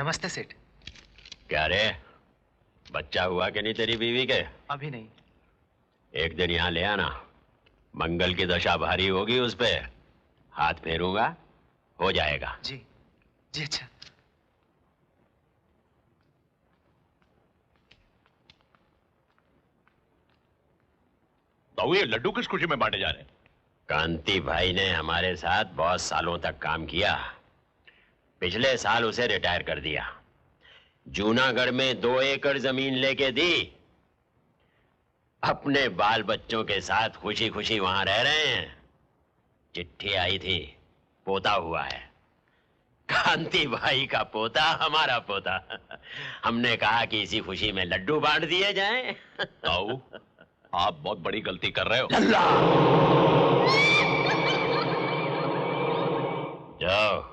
नमस्ते सेठ। क्या रे, बच्चा हुआ कि नहीं तेरी बीवी के? अभी नहीं। एक दिन यहाँ ले आना, मंगल की दशा भारी होगी उस पे, हाथ फेरूंगा, हो जाएगा। जी जी। अच्छा। ताऊ, ये लड्डू किस खुशी में बांटे जा रहे हैं? कांति भाई ने हमारे साथ बहुत सालों तक काम किया, पिछले साल उसे रिटायर कर दिया। जूनागढ़ में 2 एकड़ जमीन लेके दी, अपने बाल बच्चों के साथ खुशी खुशी वहां रह रहे हैं। चिट्ठी आई थी, पोता हुआ है, कांति भाई का पोता, हमारा पोता। हमने कहा कि इसी खुशी में लड्डू बांट दिए जाएं। ताऊ, आप बहुत बड़ी गलती कर रहे हो। लल्ला! जाओ।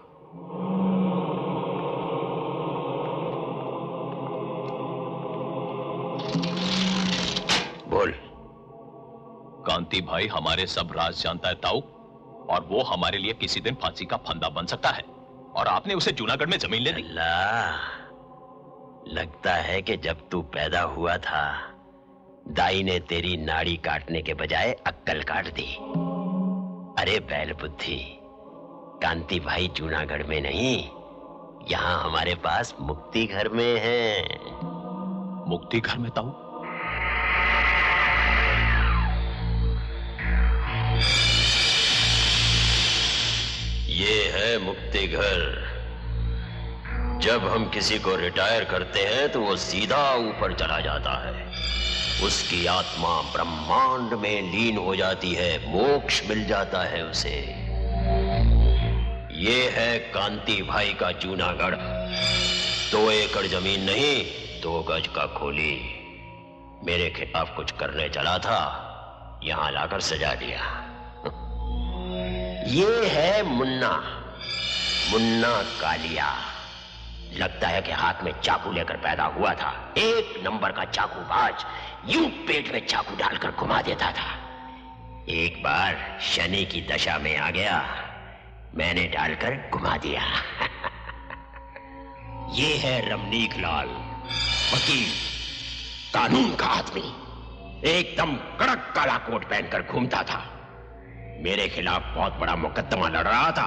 बोल। कांति भाई हमारे सब राज जानता है ताऊ, और वो हमारे लिए किसी दिन फांसी का फंदा बन सकता है, और आपने उसे जूनागढ़ में जमीन ले दी। लगता है कि जब तू पैदा हुआ था, दाई ने तेरी नाड़ी काटने के बजाय अक्कल काट दी। अरे बैल बुद्धि, कांति भाई जूनागढ़ में नहीं, यहाँ हमारे पास मुक्ति घर में है। मुक्ति घर में ताऊ? ये है मुक्ति घर। जब हम किसी को रिटायर करते हैं तो वो सीधा ऊपर चला जाता है, उसकी आत्मा ब्रह्मांड में लीन हो जाती है, मोक्ष मिल जाता है उसे। ये है कांति भाई का जूनागढ़। 2 एकड़ जमीन नहीं, 2 गज का खोली। मेरे खिलाफ कुछ करने चला था, यहां लाकर सजा दिया। ये है मुन्ना, मुन्ना कालिया। लगता है कि हाथ में चाकू लेकर पैदा हुआ था। 1 नंबर का चाकूबाज, यूं पेट में चाकू डालकर घुमा देता था। एक बार शनि की दशा में आ गया, मैंने डालकर घुमा दिया। ये है रमनीक लाल, वकील, कानून का आदमी, एकदम कड़क काला कोट पहनकर घूमता था। मेरे खिलाफ बहुत बड़ा मुकदमा लड़ रहा था,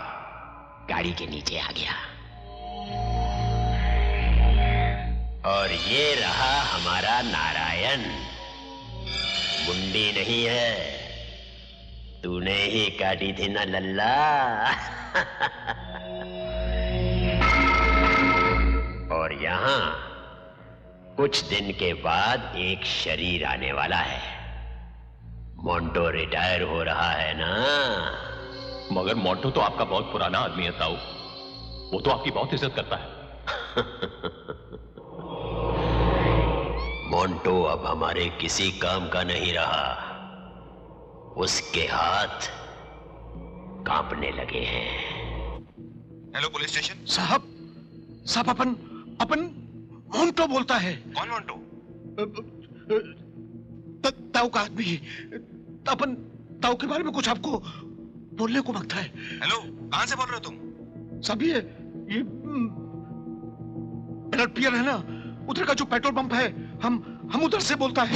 गाड़ी के नीचे आ गया। और ये रहा हमारा नारायण, मुंडी नहीं है, तूने ही काटी थी ना लल्ला। और यहां कुछ दिन के बाद एक शरीर आने वाला है। मोंटो रिटायर हो रहा है ना। मगर मोंटो तो आपका बहुत पुराना आदमी है ताऊ, वो तो आपकी बहुत इज्जत करता है। मोंटो अब हमारे किसी काम का नहीं रहा, उसके हाथ कांपने लगे हैं। Hello police station. साहब अपन मोंटो बोलता है। कौन मोंटो? ताऊ का आदमी। अपन ताऊ के बारे में कुछ आपको बोलने को मांगता है। हेलो, कहां से बोल रहे हो तुम? सब ये ब्लड पियर है ना, उधर का जो पेट्रोल पंप है, हम उधर से बोलता है।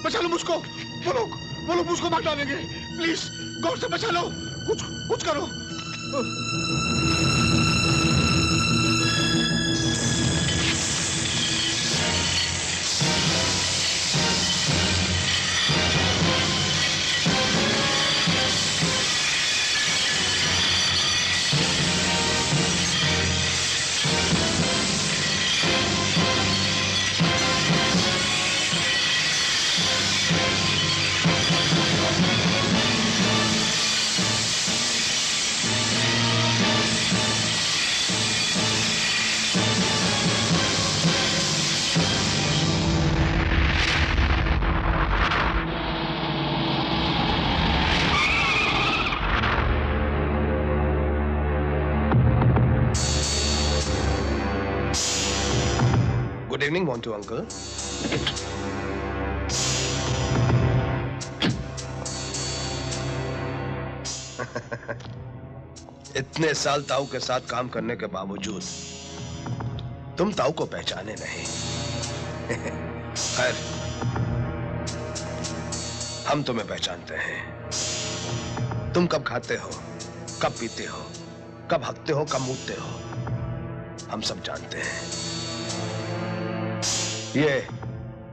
बचा लो मुझको, वो लोग मुझको मार डालेंगे। प्लीज गौर से बचा लो, कुछ करो। Training want you uncle? इतने साल ताऊ के साथ काम करने के बावजूद तुम ताऊ को पहचाने नहीं। खैर, हम तुम्हें पहचानते हैं। तुम कब खाते हो, कब पीते हो, कब हकते हो, कब मूतते हो, हम सब जानते हैं। ये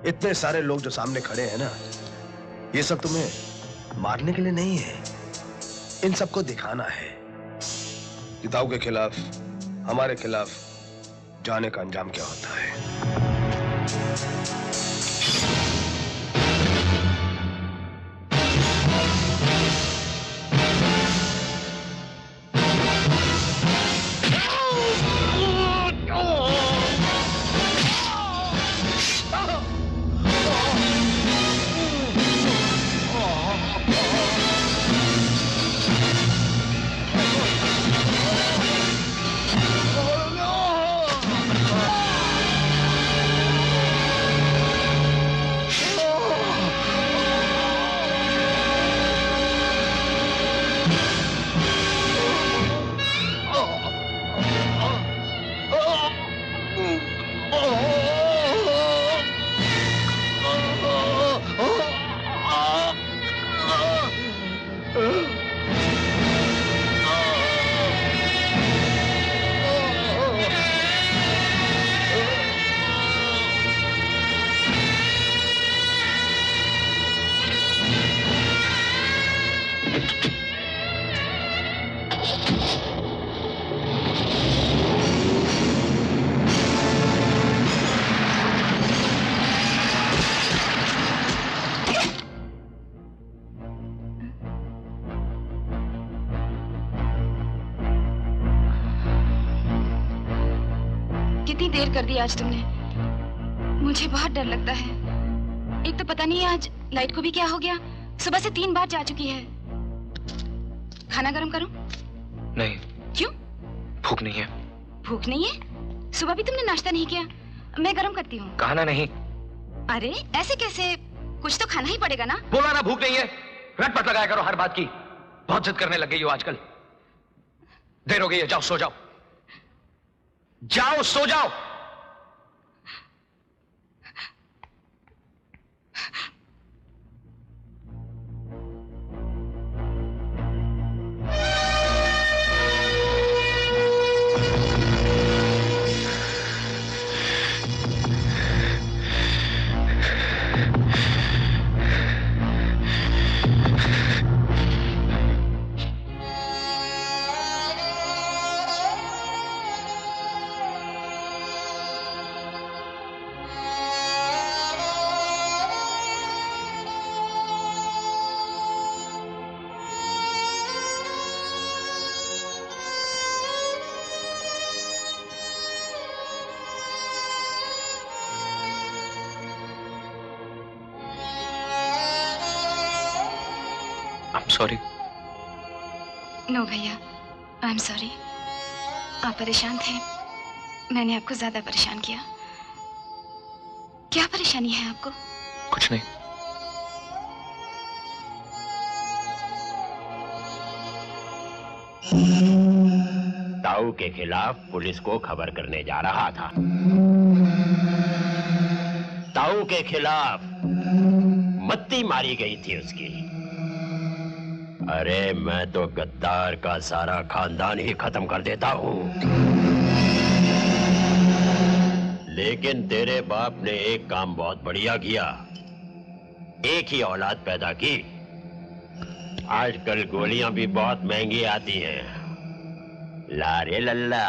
इतने सारे लोग जो सामने खड़े हैं ना, ये सब तुम्हें मारने के लिए नहीं है, इन सबको दिखाना है कि ताऊ के खिलाफ, हमारे खिलाफ जाने का अंजाम क्या होता है। देर कर दी आज तुमने। मुझे बहुत डर लगता है। एक तो पता नहीं आज लाइट को भी क्या हो गया, सुबह से 3 बार जा चुकी है। खाना गरम करूं? नहीं। क्यों? भूख नहीं है। भूख नहीं है? सुबह भी तुमने नाश्ता नहीं किया। मैं गरम करती हूँ। कहना नहीं। अरे ऐसे कैसे, कुछ तो खाना ही पड़ेगा ना। बोला ना भूख नहीं है, रटपट लगाया करो हर बात की। बहुत जिद करने लग गई हो आजकल। देर हो गई है, जाओ सो जाओ। जाओ सो जाओ। सॉरी। नो भैया, आई एम सॉरी। आप परेशान थे, मैंने आपको ज्यादा परेशान किया। क्या परेशानी है आपको? कुछ नहीं। ताऊ के खिलाफ पुलिस को खबर करने जा रहा था। ताऊ के खिलाफ मत्ती मारी गई थी उसकी। अरे मैं तो गद्दार का सारा खानदान ही खत्म कर देता हूं। लेकिन तेरे बाप ने एक काम बहुत बढ़िया किया। एक ही औलाद पैदा की। आजकल गोलियां भी बहुत महंगी आती हैं। ला रे लल्ला।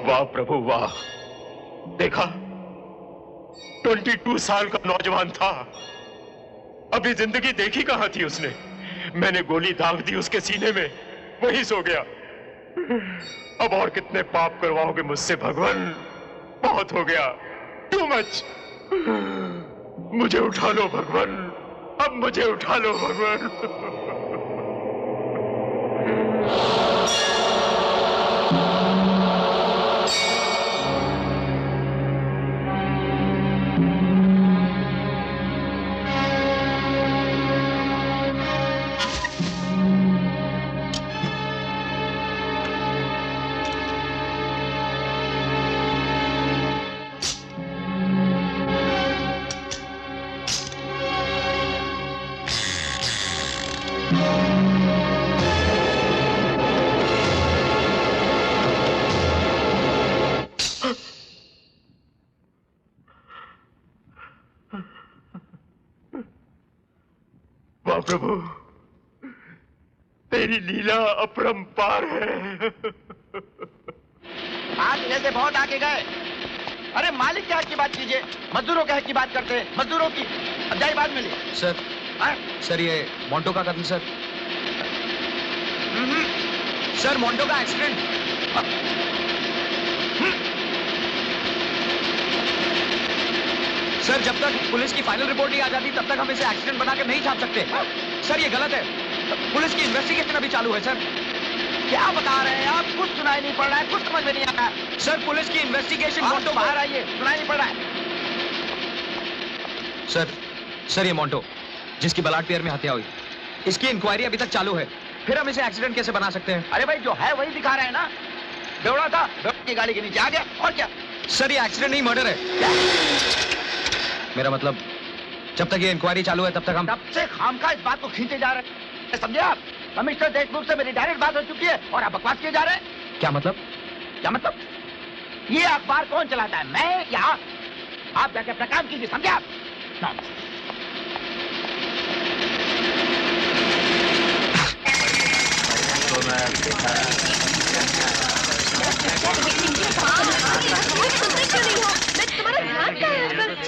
वाह प्रभु वाह, देखा 22 साल का नौजवान था, अभी जिंदगी देखी कहां थी उसने। मैंने गोली दाग दी उसके सीने में, वहीं सो गया। अब और कितने पाप करवाओगे मुझसे भगवान? बहुत हो गया, टू मच। मुझे उठा लो भगवान, अब मुझे उठा लो भगवान। वाह प्रभु, तेरी लीला अपरंपार है। आज जैसे बहुत आगे गए। अरे मालिक के हक की बात कीजिए, मजदूरों के हक की बात करते हैं, मजदूरों की। अब जाए बात मिली सर। सर ये मोंटो का कत्ल सर। सर मोंटो का एक्सीडेंट। सर जब तक पुलिस की फाइनल रिपोर्ट नहीं आ जाती तब तक हम इसे एक्सीडेंट बना के नहीं छाप सकते। सर ये गलत है। पुलिस की इन्वेस्टिगेशन अभी चालू है सर। क्या बता रहे हैं आप? कुछ सुनाई नहीं पड़ रहा है, कुछ समझ में नहीं आ रहा है। सर पुलिस की इन्वेस्टिगेशन मोंटो बाहर आइए, सुनाई नहीं पड़ रहा है। सर ये मोंटो जिसकी बलाट पियर में हत्या हुई, इसकी इंक्वायरी अभी तक चालू है। फिर हम इसे एक्सीडेंट कैसे बना सकते हैं? अरे भाई जो है वही दिखा रहे हैं ना। बेवड़ा था, बेवड़े की गाड़ी के नीचे आ गया, और क्या? सर ये एक्सीडेंट नहीं मर्डर है। मेरा मतलब जब तक ये इंक्वायरी चालू है तब तक हम तब से खामखा इस बात को खींचे जा रहे हैं, समझे आप? कमिश्नर देशमुख से मेरी डायरेक्ट बात हो चुकी है और आप बकवास किए जा रहे हैं। क्या मतलब? क्या मतलब? ये अखबार कौन चलाता है, मैं या आप? आप जाके अपना काम कीजिए, समझे आप?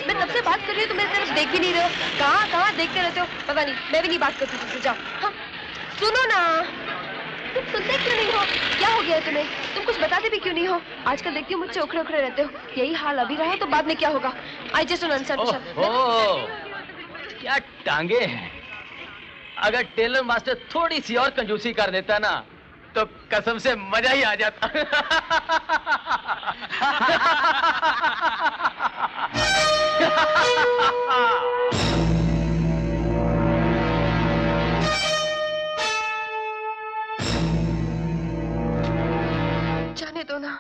मैं तब से बात कर रही हूँ, तुम मेरी तरफ देख भी नहीं रहे हो। कहाँ देखते रहते हो? पता नहीं, मैं भी नहीं बात करती तुमसे। जाओ। हाँ, सुनो ना, तुम सुनते क्यों नहीं हो? क्या हो गया है तुम्हें? तुम कुछ बताते भी क्यों नहीं हो? आजकल देखती हूँ मुझसे उखड़े उखड़े रहते हो। यही हाल अभी रहा तो बाद में क्या होगा? I just understand. क्या टांगे हैं। अगर टेलर मास्टर थोड़ी सी और कंजूसी कर देता ना तो कसम से मजा ही आ जाता। जाने दो ना।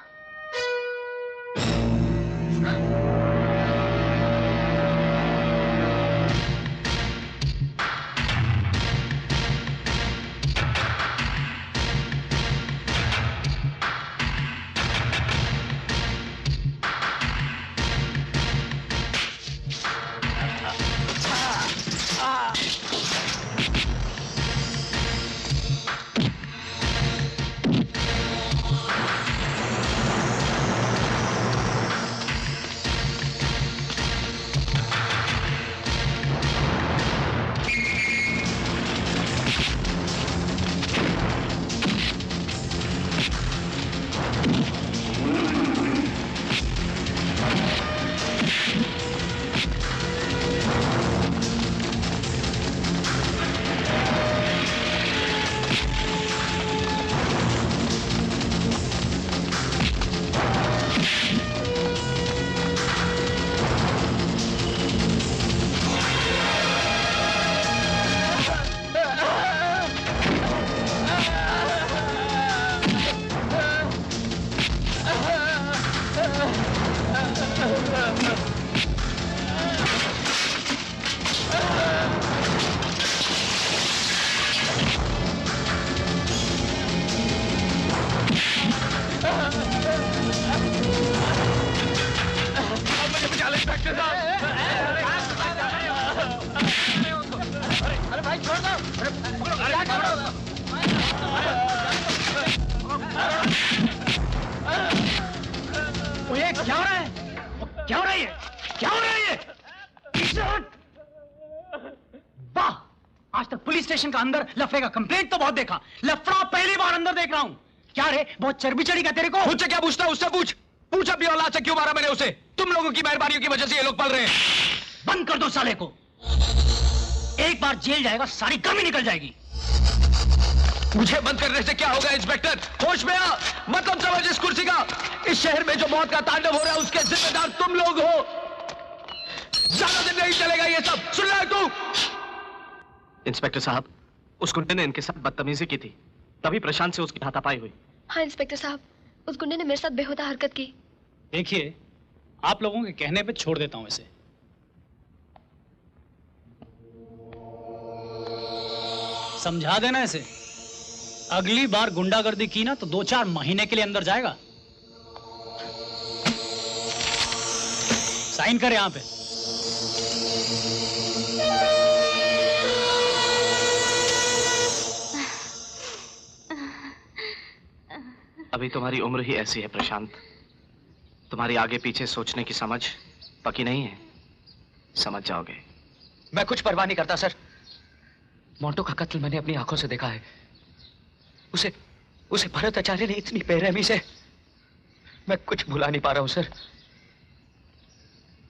स्टेशन का अंदर लफड़े का कंप्लेंट तो बहुत देखा, लफड़ा पहली बार अंदर देख रहा हूं। क्या रे, बहुत चर्बी चढ़ी क्या तेरे को? मुझसे क्या पूछता, उससे पूछ। पूछ अपनी औलाद से क्यों मारा मैंने उसे। तुम लोगों की मेहरबानियों की वजह से ये लोग पल रहे हैं। बंद कर दो साले को। एक बार जेल जाएगा सारी गर्मी निकल जाएगी। मुझे बंद करने से क्या होगा इंस्पेक्टर? होश में आ, मतलब समझ इस कुर्सी का। इस शहर में जो मौत का तांडव हो रहा है उसके जिम्मेदार तुम लोग हो। ज्यादा दिन नहीं चलेगा ये सब, सुन रहा है तू? इंस्पेक्टर साहब, उस गुंडे ने इनके साथ बदतमीजी की थी, तभी प्रशांत से उसकी हाथापाई हुई। हाँ इंस्पेक्टर साहब, उस गुंडे ने मेरे साथ बेहुदा हरकत की। देखिए, आप लोगों के कहने पे छोड़ देता हूं इसे। समझा देना इसे, अगली बार गुंडागर्दी की ना तो 2-4 महीने के लिए अंदर जाएगा। साइन कर यहां पे। अभी तुम्हारी उम्र ही ऐसी है प्रशांत, तुम्हारी आगे पीछे सोचने की समझ पकी नहीं है, समझ जाओगे। मैं कुछ परवाह नहीं करता सर। मोंटो का कत्ल मैंने अपनी आंखों से देखा है। उसे भरत आचार्य ने इतनी बेरहमी से, मैं कुछ भुला नहीं पा रहा हूं सर।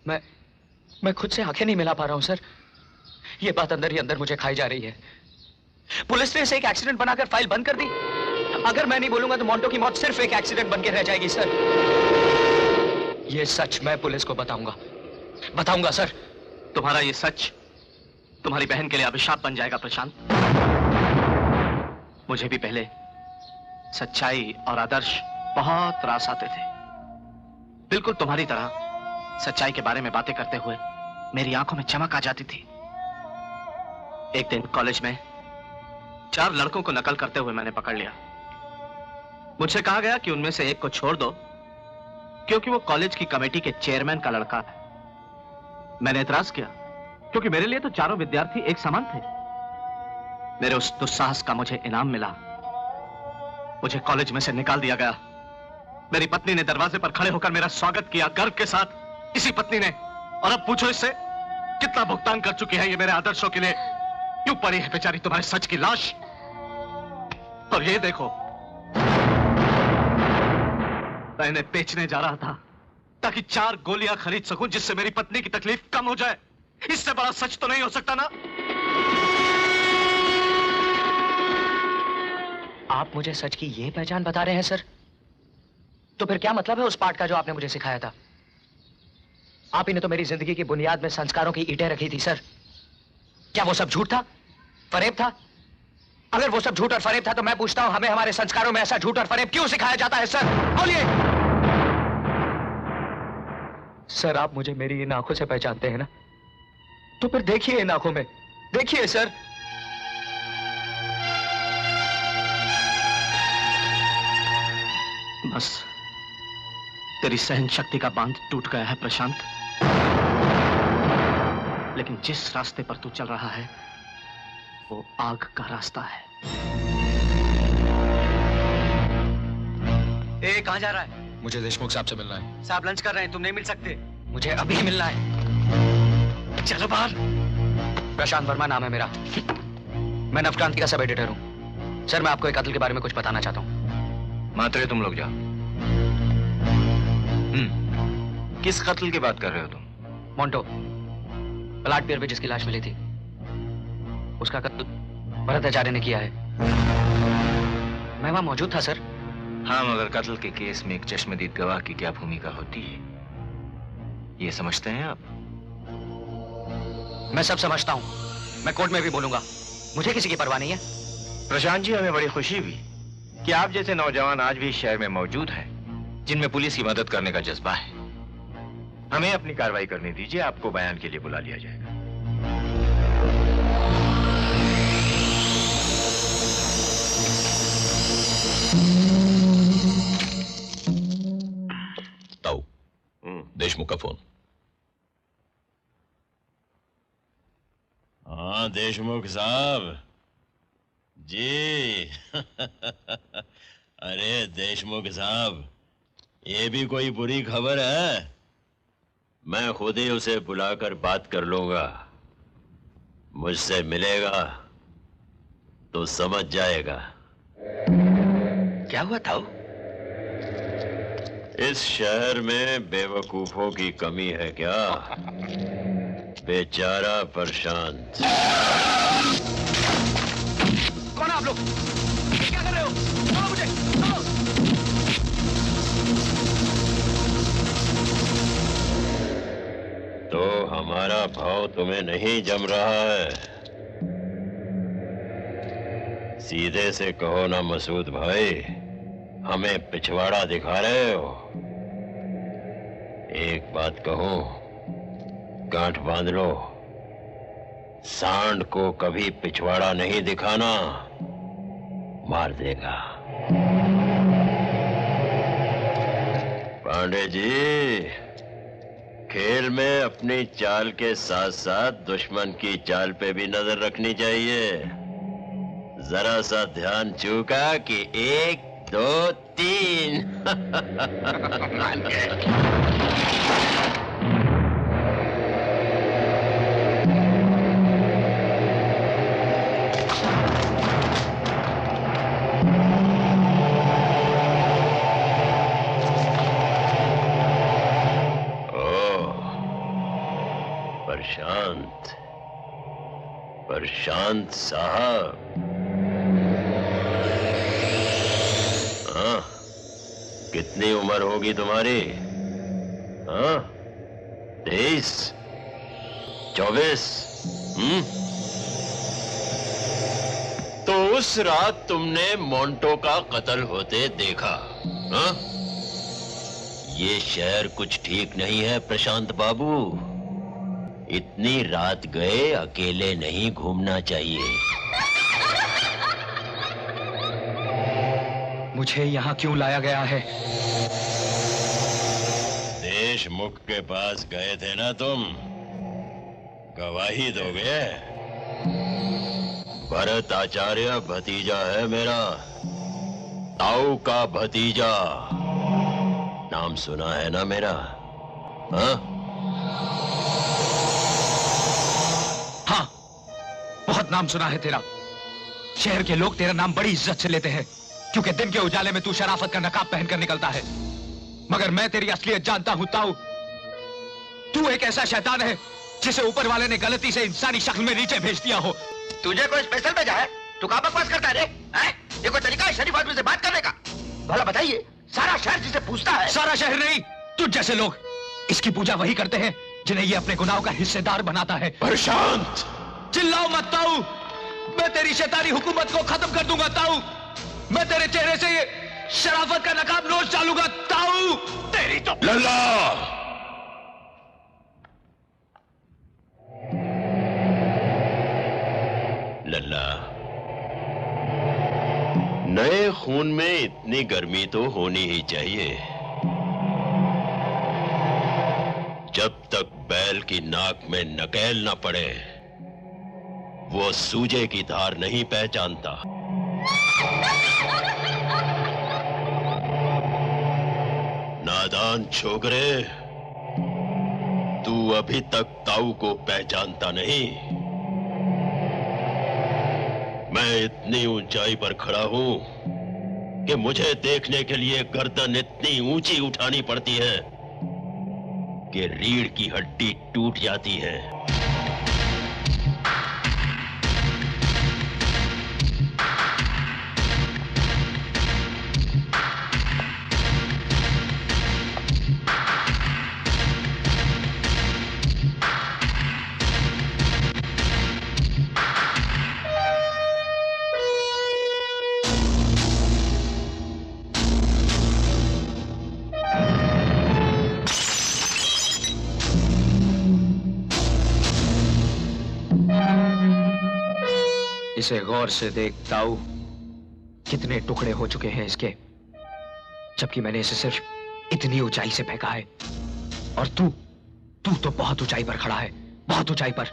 मैं खुद से आंखें नहीं मिला पा रहा हूं सर। ये बात अंदर ही अंदर मुझे खाई जा रही है। पुलिस ने इसे एक एक्सीडेंट बनाकर फाइल बंद कर दी। अगर मैं नहीं बोलूंगा तो मोंटो की मौत सिर्फ एक एक्सीडेंट बनकर रह जाएगी सर। ये सच मैं पुलिस को बताऊंगा सर। तुम्हारा ये सच तुम्हारी बहन के लिए अभिशाप बन जाएगा प्रशांत। मुझे भी पहले सच्चाई और आदर्श बहुत रास आते थे। बिल्कुल तुम्हारी तरह सच्चाई के बारे में बातें करते हुए मेरी आंखों में चमक आ जाती थी। एक दिन कॉलेज में 4 लड़कों को नकल करते हुए मैंने पकड़ लिया। मुझसे कहा गया कि उनमें से एक को छोड़ दो क्योंकि वो कॉलेज की कमेटी के चेयरमैन का लड़का है। मैंने एतराज किया क्योंकि मेरे लिए तो चारों विद्यार्थी एक समान थे। मेरे उस दुस्साहस का मुझे इनाम मिला। मुझे कॉलेज में से निकाल दिया गया। मेरी पत्नी ने दरवाजे पर खड़े होकर मेरा स्वागत किया गर्व के साथ। इसी पत्नी ने, और अब पूछो इससे कितना भुगतान कर चुकी है ये मेरे आदर्शों के लिए। क्यों पड़ी है बेचारी तुम्हारे सच की लाश। और ये देखो, मैं इन्हें बेचने जा रहा था ताकि 4 गोलियां खरीद सकूं जिससे मेरी पत्नी की तकलीफ कम हो जाए। इससे बड़ा सच तो नहीं हो सकता ना। आप मुझे सच की ये पहचान बता रहे हैं सर? तो फिर क्या मतलब है उस पाठ का जो आपने मुझे सिखाया था? आप ही ने तो मेरी जिंदगी की बुनियाद में संस्कारों की ईंटें रखी थी सर। क्या वो सब झूठ था, फरेब था? अगर वो सब झूठ और फरेब था तो मैं पूछता हूं हमें हमारे संस्कारों में ऐसा झूठ और फरेब क्यों सिखाया जाता है सर? बोलिए सर। आप मुझे मेरी इन आंखों से पहचानते हैं ना, तो फिर देखिए इन आंखों में, देखिए सर। बस तेरी सहन शक्ति का बांध टूट गया है प्रशांत। लेकिन जिस रास्ते पर तू चल रहा है वो आग का रास्ता है। ए, कहां जा रहा है? मुझे देशमुख साहब से मिलना है। साहब लंच कर रहे हैं, तुम नहीं मिल सकते। मुझे अभी मिलना है। चलो बाहर। प्रशांत वर्मा नाम है मेरा। मैं नवक्रांति का सब एडिटर हूं। सर मैं आपको एक कत्ल के बारे में कुछ बताना चाहता हूं। मात्रे तुम लोग जाओ। किस कत्ल की बात कर रहे हो तुम? मोंटो, प्लाट पियर पे जिसकी लाश मिली थी, उसका कत्ल भरत आचार्य ने किया है। मैं वहां मौजूद था सर। हाँ, मगर कत्ल के केस में एक चश्मदीद गवाह की क्या भूमिका होती है ये समझते हैं आप? मैं सब समझता हूं। मैं कोर्ट में भी बोलूंगा। मुझे किसी की परवाह नहीं है। प्रशांत जी, हमें बड़ी खुशी हुई कि आप जैसे नौजवान आज भी इस शहर में मौजूद हैं जिनमें पुलिस की मदद करने का जज्बा है। हमें अपनी कार्रवाई करने दीजिए, आपको बयान के लिए बुला लिया जाएगा। ताऊ, देशमुख का फोन। हाँ देशमुख साहब जी। अरे देशमुख साहब, ये भी कोई बुरी खबर है? मैं खुद ही उसे बुलाकर बात कर लूंगा। मुझसे मिलेगा तो समझ जाएगा। क्या हुआ ताऊ? इस शहर में बेवकूफों की कमी है क्या? बेचारा प्रशांत। कौन आप लोग? क्या कर रहे हो? छोड़ो मुझे, छोड़ो। तो हमारा भाव तुम्हें नहीं जम रहा है? सीधे से कहो ना मसूद भाई, हमें पिछवाड़ा दिखा रहे हो? एक बात कहो, गांठ बांध लो, सांड को कभी पिछवाड़ा नहीं दिखाना, मार देगा। पांडे जी, खेल में अपनी चाल के साथ साथ दुश्मन की चाल पे भी नजर रखनी चाहिए। जरा सा ध्यान चूका कि 1 2 3 प्रशांत साहब, हाँ, कितनी उम्र होगी तुम्हारी? हाँ, 23, 24? तो उस रात तुमने मोंटो का कत्ल होते देखा? हाँ? ये शहर कुछ ठीक नहीं है प्रशांत बाबू। इतनी रात गए अकेले नहीं घूमना चाहिए। मुझे यहाँ क्यों लाया गया है? देशमुख के पास गए थे ना तुम, गवाही दोगे? भरत आचार्य भतीजा है मेरा, ताऊ का भतीजा। नाम सुना है ना मेरा? हाँ? बहुत नाम सुना है तेरा। शहर के लोग तेरा नाम बड़ी इज्जत से लेते हैं, क्योंकि दिन के उजाले में तू शराफत का नकाब पहनकर निकलता है। मगर मैं तेरी असलियत जानता हूं ताऊ। तू एक ऐसा शैतान है जिसे ऊपर वाले ने गलती से इंसानी शक्ल में नीचे भेज दिया हो। तुझे कोई स्पेशल भेजा है? तू कहां बकवास करता है रे? ये कोई तरीका है शरीफ आदमी से बात करने का? भला बताइए, सारा शहर जिसे पूछता है। सारा शहर नहीं, तुझ जैसे लोग इसकी पूजा वही करते हैं जिन्हें ये अपने गुनाहों का हिस्सेदार बनाता है। प्रशांत, चिल्लाओ मत ताऊ, मैं तेरी शैतानी हुकूमत को खत्म कर दूंगा ताऊ। मैं तेरे चेहरे से ये शराफत का नकाब नोच डालूंगा ताऊ। तेरी तो लल्ला, लल्ला, नए खून में इतनी गर्मी तो होनी ही चाहिए। जब तक बैल की नाक में नकेल न पड़े, वो सूजे की धार नहीं पहचानता। नादान छोकरे, तू अभी तक ताऊ को पहचानता नहीं। मैं इतनी ऊंचाई पर खड़ा हूं कि मुझे देखने के लिए गर्दन इतनी ऊंची उठानी पड़ती है कि रीढ़ की हड्डी टूट जाती है। इसे गौर से देख ताऊ, कितने टुकड़े हो चुके हैं इसके, जबकि मैंने इसे सिर्फ इतनी ऊंचाई से फेंका है। और तू तो बहुत ऊंचाई पर खड़ा है, बहुत ऊंचाई पर।